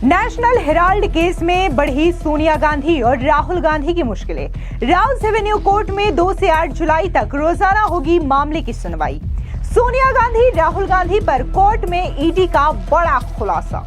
National Herald case में बढ़ी सोनिया गांधी और राहुल गांधी की मुश्किलें। राउस एवेन्यू कोर्ट में 2 से 8 जुलाई तक रोजाना होगी मामले की सुनवाई। सोनिया गांधी राहुल गांधी पर कोर्ट में ईडी का बड़ा खुलासा।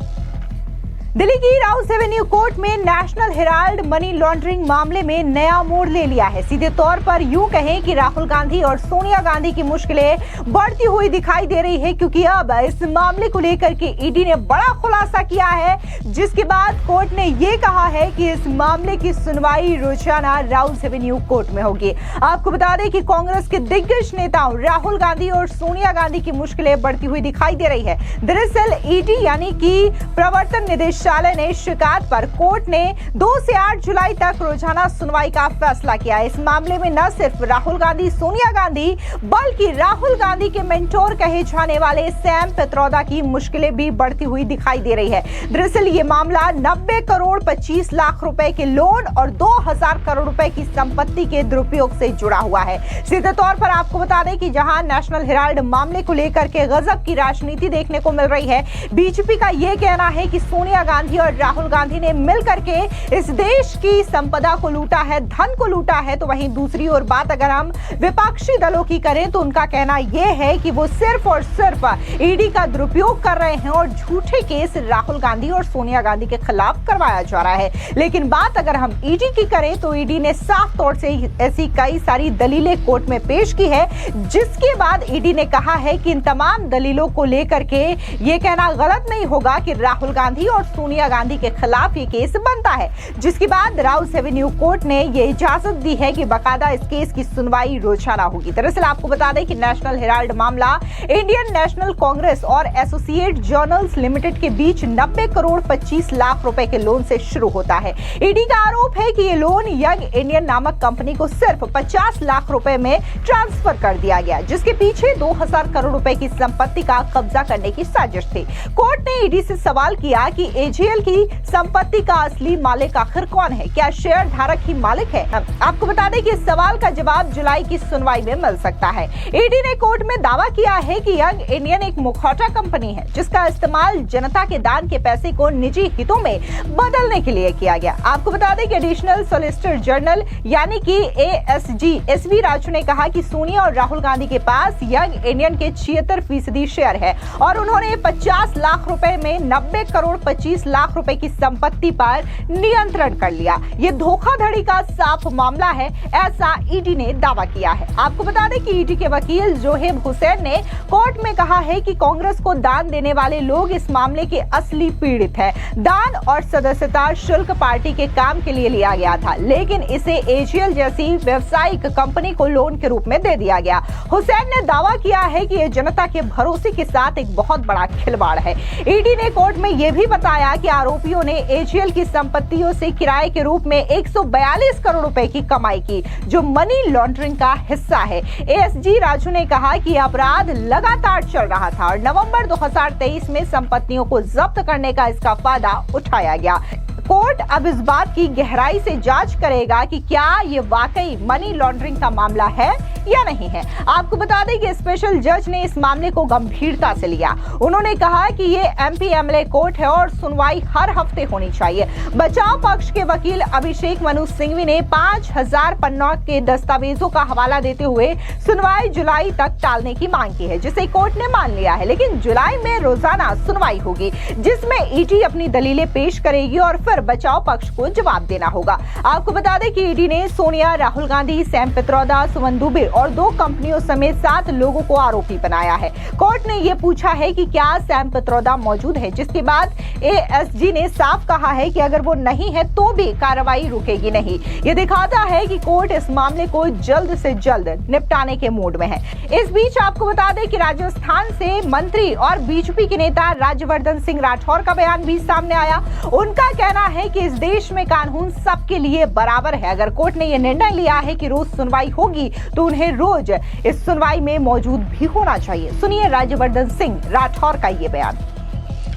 दिल्ली की राउस एवेन्यू कोर्ट में नेशनल हेराल्ड मनी लॉन्ड्रिंग मामले में नया मोड़ ले लिया है। सीधे तौर पर यूं कहें कि राहुल गांधी और सोनिया गांधी की मुश्किलें बढ़ती हुई दिखाई दे रही है, क्योंकि अब इस मामले को लेकर के ईडी ने बड़ा खुलासा किया है, जिसके बाद कोर्ट ने यह कहा है कि इस मामले की सुनवाई रोजाना राउस एवेन्यू कोर्ट में होगी। आपको बता दें कि कांग्रेस के दिग्गज नेताओं राहुल गांधी और सोनिया गांधी की मुश्किलें बढ़ती हुई दिखाई दे रही है। दरअसल ईडी यानी कि प्रवर्तन निदेशालय ने शिकायत पर कोर्ट ने 2 से 8 जुलाई तक रोजाना सुनवाई का फैसला किया। इस मामले में न सिर्फ राहुल गांधी सोनिया गांधी बल्कि राहुल गांधी के मेंटोर कहे जाने वाले सैम पित्रोदा की मुश्किलें भी बढ़ती हुई दिखाई दे रही है। दरअसल ये मामला 90 करोड़ 25 लाख रुपए के लोन और 2000 करोड़ रुपए की संपत्ति के दुरुपयोग से जुड़ा हुआ है। सीधे तौर पर आपको बता दें कि जहां नेशनल हेराल्ड मामले को लेकर के गजब की राजनीति देखने को मिल रही है। बीजेपी का यह कहना है कि सोनिया गांधी और राहुल गांधी ने मिलकर के इस देश की संपदा को लूटा है, धन को लूटा है। तो वहीं दूसरी ओर बात अगर हम विपक्षी दलों की करें तो उनका कहना यह है कि वो सिर्फ और सिर्फ ईडी का दुरुपयोग कर रहे हैं और झूठे केस राहुल गांधी और सोनिया गांधी के खिलाफ करवाया जा रहा है। लेकिन बात अगर हम ईडी की करें तो ईडी ने साफ तौर से ऐसी कई सारी दलीलें कोर्ट में पेश की है, जिसके बाद ईडी ने कहा है कि इन तमाम दलीलों को लेकर के ये कहना गलत नहीं होगा कि राहुल गांधी और सोनिया गांधी के खिलाफ ये केस बनता है। जिसके बाद राउस एवेन्यू कोर्ट ने ये इजाजत दी है कि बकायदा इस केस की सुनवाई रोजाना होगी। दरअसल आपको बता दें कि नेशनल हेराल्ड मामला इंडियन नेशनल कांग्रेस और एसोसिएट जर्नल्स लिमिटेड के बीच 90 करोड़ 25 लाख रुपए के लोन से शुरू होता है। ईडी का आरोप है कि ये लोन यंग इंडियन नामक कंपनी को सिर्फ 50 लाख रुपए में ट्रांसफर कर दिया गया, जिसके पीछे 2000 करोड़ रुपए की संपत्ति का कब्जा करने की साजिश थी। कोर्ट ने ईडी से सवाल किया कि एजीएल की संपत्ति का असली मालिक आखिर कौन है, क्या शेयर धारक ही मालिक है। आपको बता दें कि इस सवाल का जवाब जुलाई की सुनवाई में मिल सकता है। ईडी ने कोर्ट में दावा किया है कि यंग इंडियन एक मुखौटा कंपनी है, जिसका इस्तेमाल जनता के दान के पैसे को निजी हितों में बदलने के लिए किया गया। आपको बता दें कि एडिशनल सॉलिसिटर जनरल यानी कि एएसजी एसवी राजू ने कहा कि सोनिया और राहुल गांधी के पास यंग इंडियन के 76% शेयर है और उन्होंने 50 लाख रुपए में 90 करोड़ 25 लाख रुपए की संपत्ति पर नियंत्रण कर लिया। ये धोखाधड़ी का साफ मामला है, ऐसा ईडी ने दावा किया है। आपको बता दें कि ईडी के वकील जोहेब हुसैन ने कोर्ट में कहा है कि कांग्रेस को दान देने वाले लोग इस मामले के असली पीड़ित हैं। दान और सदस्यता शुल्क पार्टी के काम के लिए लिया गया था, लेकिन इसे एजीएल जैसी व्यावसायिक कंपनी को लोन के रूप में दे दिया गया। हुसैन ने दावा किया है कि यह जनता के भरोसे के साथ एक बहुत बड़ा खिलवाड़ है। ईडी ने कोर्ट में यह भी बताया कि आरोपियों ने एजीएल की संपत्तियों से किराए के रूप में 142 करोड़ रुपए की कमाई की, जो मनी लॉन्ड्रिंग का हिस्सा है। एएसजी राजू ने कहा कि अपराध लगातार चल रहा था और नवंबर 2023 में संपत्तियों को जब्त करने का इसका फायदा उठाया गया। कोर्ट अब इस बात की गहराई से जांच करेगा कि क्या ये वाकई मनी लॉन्ड्रिंग का मामला है या नहीं है। आपको बता दें कि स्पेशल जज ने इस मामले को गंभीरता से लिया। उन्होंने कहा कि ये एमपीएमएलए कोर्ट है और सुनवाई हर हफ्ते होनी चाहिए। बचाव पक्ष के वकील अभिषेक मनु सिंघवी ने 5000 पन्नों के दस्तावेजों का हवाला देते हुए सुनवाई जुलाई तक टालने की मांग की है, जिसे कोर्ट ने मान लिया है। लेकिन जुलाई में रोजाना सुनवाई होगी, जिसमें ईडी अपनी दलीलें पेश करेगी और फिर बचाव पक्ष को जवाब देना होगा। आपको बता दें कि ईडी ने सोनिया, राहुल गांधी, सैम पित्रोदा, सुमन दुबे और 2 कंपनियों समेत 7 लोगों को आरोपी बनाया है। कोर्ट ने यह पूछा है कि क्या सैम पित्रोदा मौजूद है, जिसके बाद एएसजी ने साफ कहा है कि अगर वो नहीं है तो भी कार्रवाई रुकेगी नहीं। ये दिखाता है कि कोर्ट इस मामले को जल्द से जल्द निपटाने के मूड में है। इस बीच आपको बता दें कि राजस्थान से मंत्री और बीजेपी के नेता राज्यवर्धन सिंह राठौर का बयान भी सामने आया। उनका कहना है कि इस देश में कानून सबके लिए बराबर है। अगर कोर्ट ने यह निर्णय लिया है कि रोज सुनवाई होगी तो उन्हें रोज इस सुनवाई में मौजूद भी होना चाहिए। सुनिए राज्यवर्धन सिंह राठौर का ये बयान।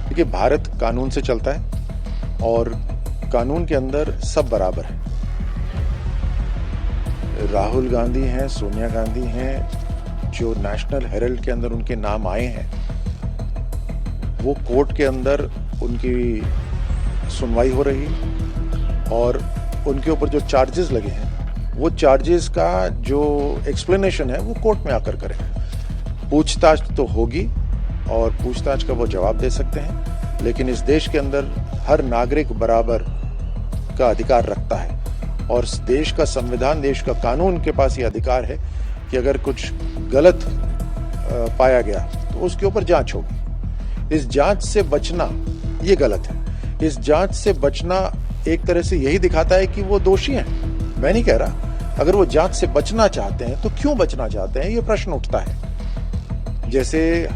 देखिए, भारत कानून से चलता है और कानून के अंदर सब बराबर है। राहुल गांधी हैं, सोनिया गांधी हैं, जो नेशनल हेराल्ड के अंदर उनके नाम आए हैं, वो कोर्ट के अंदर उनकी सुनवाई हो रही है और उनके ऊपर जो चार्जेस लगे हैं वो चार्जेस का जो एक्सप्लेनेशन है वो कोर्ट में आकर करें। पूछताछ तो होगी और पूछताछ का वो जवाब दे सकते हैं, लेकिन इस देश के अंदर हर नागरिक बराबर का अधिकार रखता है और इस देश का संविधान, देश का कानून के पास ये अधिकार है कि अगर कुछ गलत पाया गया तो उसके ऊपर जांच होगी। इस जांच से बचना ये गलत है। इस जांच से बचना एक तरह से यही दिखाता है कि वो दोषी हैं। मैं नहीं कह रहा, अगर वो जांच से बचना चाहते हैं तो क्यों बचना चाहते हैं, ये प्रश्न उठता है। जैसे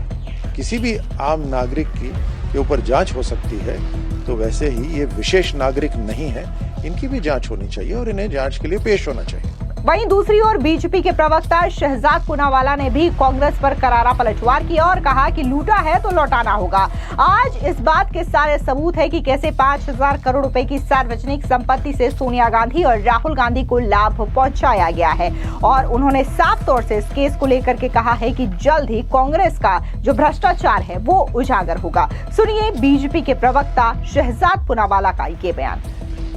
किसी भी आम नागरिक के ऊपर जांच हो सकती है तो वैसे ही ये विशेष नागरिक नहीं है, इनकी भी जांच होनी चाहिए और इन्हें जांच के लिए पेश होना चाहिए। वहीं दूसरी ओर बीजेपी के प्रवक्ता शहजाद पूनावाला ने भी कांग्रेस पर करारा पलटवार किया और कहा कि लूटा है तो लौटाना होगा। आज इस बात के सारे सबूत है कि कैसे 5,000 करोड़ रुपए की सार्वजनिक संपत्ति से सोनिया गांधी और राहुल गांधी को लाभ पहुंचाया गया है और उन्होंने साफ तौर से इस केस को लेकर के कहा है कि जल्द ही कांग्रेस का जो भ्रष्टाचार है वो उजागर होगा। सुनिए बीजेपी के प्रवक्ता शहजाद पूनावाला का ये बयान।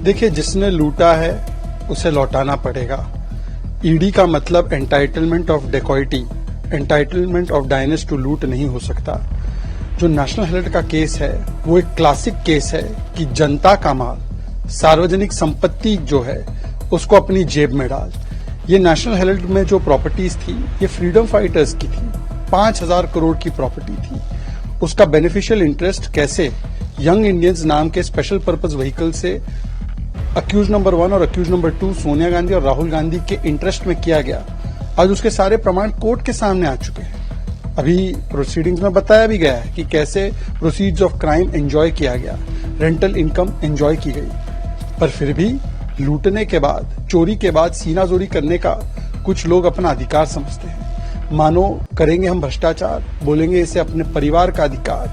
देखिए, जिसने लूटा है उसे लौटाना पड़ेगा। ईडी का मतलब entitlement of dacoity, entitlement of dynasty to लूट नहीं हो सकता। जो नेशनल हेराल्ड का केस है वो एक क्लासिक केस है कि जनता का माल, सार्वजनिक संपत्ति जो है उसको अपनी जेब में डाल। ये नेशनल हेराल्ड में जो प्रॉपर्टीज थी ये फ्रीडम फाइटर्स की थी, 5,000 करोड़ की प्रॉपर्टी थी। उसका बेनिफिशियल इंटरेस्ट कैसे यंग इंडियंस नाम के स्पेशल पर्पज व्हीकल से अक्यूज नंबर 1 और अक्यूज नंबर 2 सोनिया गांधी और राहुल गांधी के इंटरेस्ट में किया गया, आज उसके सारे प्रमाण कोर्ट के सामने आ चुके हैं। अभी प्रोसीडिंग्स में बताया भी गया है कि कैसे प्रोसीड्स ऑफ क्राइम एंजॉय किया गया, रेंटल इनकम एंजॉय की गई। पर फिर भी लूटने के बाद, चोरी के बाद सीनाजोरी करने का कुछ लोग अपना अधिकार समझते हैं। मानो करेंगे हम भ्रष्टाचार, बोलेंगे इसे अपने परिवार का अधिकार,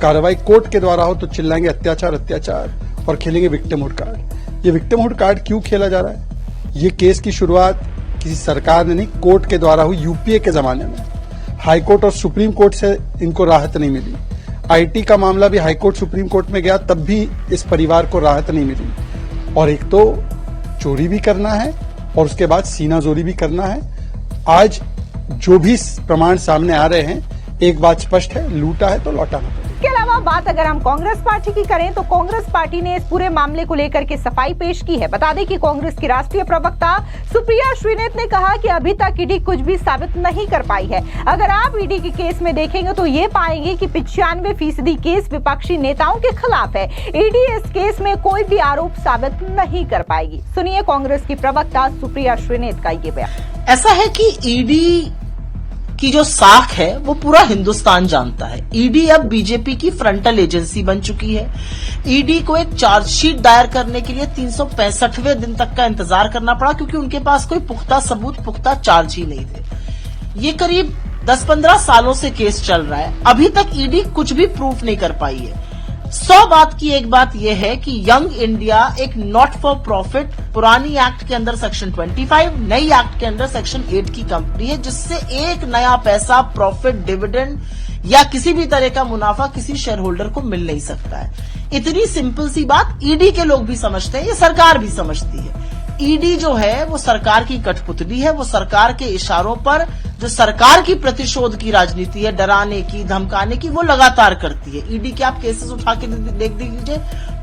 कार्रवाई कोर्ट के द्वारा हो तो चिल्लाएंगे अत्याचार अत्याचार और खेलेंगे विक्टिमहुड कार्ड। ये विक्टिमहुड कार्ड क्यों खेला जा रहा है? ये केस की शुरुआत किसी सरकार ने नहीं, कोर्ट के द्वारा हुई यूपीए के जमाने में। हाई कोर्ट और सुप्रीम कोर्ट से इनको राहत नहीं मिली। आईटी का मामला भी हाई कोर्ट सुप्रीम कोर्ट में गया, तब भी इस परिवार को राहत नहीं मिली। और एक तो चोरी भी करना है और उसके बाद सीनाजोरी भी करना है। आज जो भी प्रमाण सामने आ रहे हैं, एक बात स्पष्ट है, लूटा है तो लौटाना पड़ेगा। इसके अलावा बात अगर हम कांग्रेस पार्टी की करें तो कांग्रेस पार्टी ने इस पूरे मामले को लेकर के सफाई पेश की है। बता दें कि कांग्रेस की राष्ट्रीय प्रवक्ता सुप्रिया श्रीनेत ने कहा कि अभी तक ईडी कुछ भी साबित नहीं कर पाई है। अगर आप ईडी के केस में देखेंगे तो ये पाएंगे कि 95% केस विपक्षी नेताओं के खिलाफ है। ईडी इस केस में कोई भी आरोप साबित नहीं कर पाएगी। सुनिए कांग्रेस की प्रवक्ता सुप्रिया श्रीनेत का ये बयान। ऐसा है कि ईडी की जो साख है वो पूरा हिंदुस्तान जानता है। ईडी अब बीजेपी की फ्रंटल एजेंसी बन चुकी है। ईडी को एक चार्जशीट दायर करने के लिए 365वें दिन तक का इंतजार करना पड़ा, क्योंकि उनके पास कोई पुख्ता सबूत, पुख्ता चार्ज ही नहीं थे। ये करीब 10-15 सालों से केस चल रहा है, अभी तक ईडी कुछ भी प्रूफ नहीं कर पाई है। 100 बात की एक बात यह है कि यंग इंडिया एक नॉट फॉर प्रॉफिट पुरानी एक्ट के अंदर सेक्शन 25, नई एक्ट के अंदर सेक्शन 8 की कंपनी है, जिससे एक नया पैसा प्रॉफिट, डिविडेंड या किसी भी तरह का मुनाफा किसी शेयर होल्डर को मिल नहीं सकता है। इतनी सिंपल सी बात ईडी के लोग भी समझते हैं, ये सरकार भी समझती है। ईडी जो है वो सरकार की कठपुतली है, वो सरकार के इशारों पर जो सरकार की प्रतिशोध की राजनीति है, डराने की, धमकाने की, वो लगातार करती है। ईडी के आप केसेस उठा के देख दीजिए,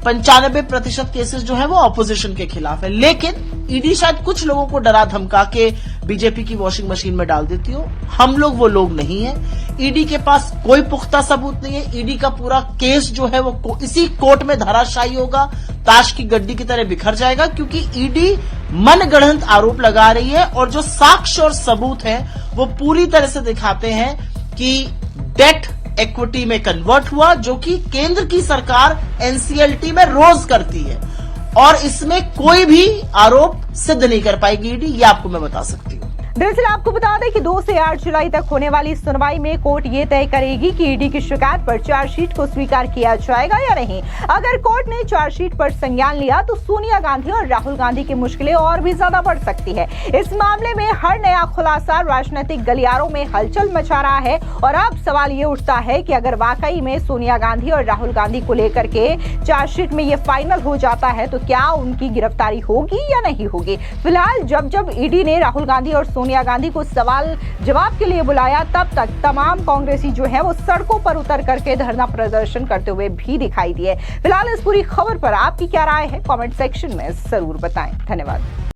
95% केसेस जो है वो ऑपोजिशन के खिलाफ है। लेकिन ईडी शायद कुछ लोगों को डरा धमका के बीजेपी की वॉशिंग मशीन में डाल देती हो, हम लोग वो लोग नहीं है। ईडी के पास कोई पुख्ता सबूत नहीं है। ईडी का पूरा केस जो है वो इसी कोर्ट में धराशायी होगा, ताश की गड्डी की तरह बिखर जाएगा, क्योंकि ईडी मनगढ़ंत आरोप लगा रही है और जो साक्ष्य और सबूत है वो पूरी तरह से दिखाते हैं कि डेट इक्विटी में कन्वर्ट हुआ, जो कि केंद्र की सरकार एनसीएलटी में रोज करती है, और इसमें कोई भी आरोप सिद्ध नहीं कर पाएगी ईडी, ये आपको मैं बता सकती हूँ। दरअसल आपको बता दें कि 2 से 8 जुलाई तक होने वाली सुनवाई में कोर्ट ये तय करेगी कि ईडी की शिकायत पर चार्जशीट को स्वीकार किया जाएगा या नहीं। अगर कोर्ट ने चार्जशीट पर संज्ञान लिया तो सोनिया गांधी और राहुल गांधी की मुश्किलें और भी ज्यादा बढ़ सकती है। इस मामले में हर नया खुलासा राजनीतिक गलियारों में हलचल मचा रहा है और अब सवाल ये उठता है कि अगर वाकई में सोनिया गांधी और राहुल गांधी को लेकर के चार्जशीट में ये फाइनल हो जाता है तो क्या उनकी गिरफ्तारी होगी या नहीं होगी। फिलहाल जब ईडी ने राहुल गांधी और सोनिया गांधी को सवाल जवाब के लिए बुलाया तब तक तमाम कांग्रेसी जो है वो सड़कों पर उतर करके धरना प्रदर्शन करते हुए भी दिखाई दिए। फिलहाल इस पूरी खबर पर आपकी क्या राय है, कमेंट सेक्शन में जरूर बताएं। धन्यवाद।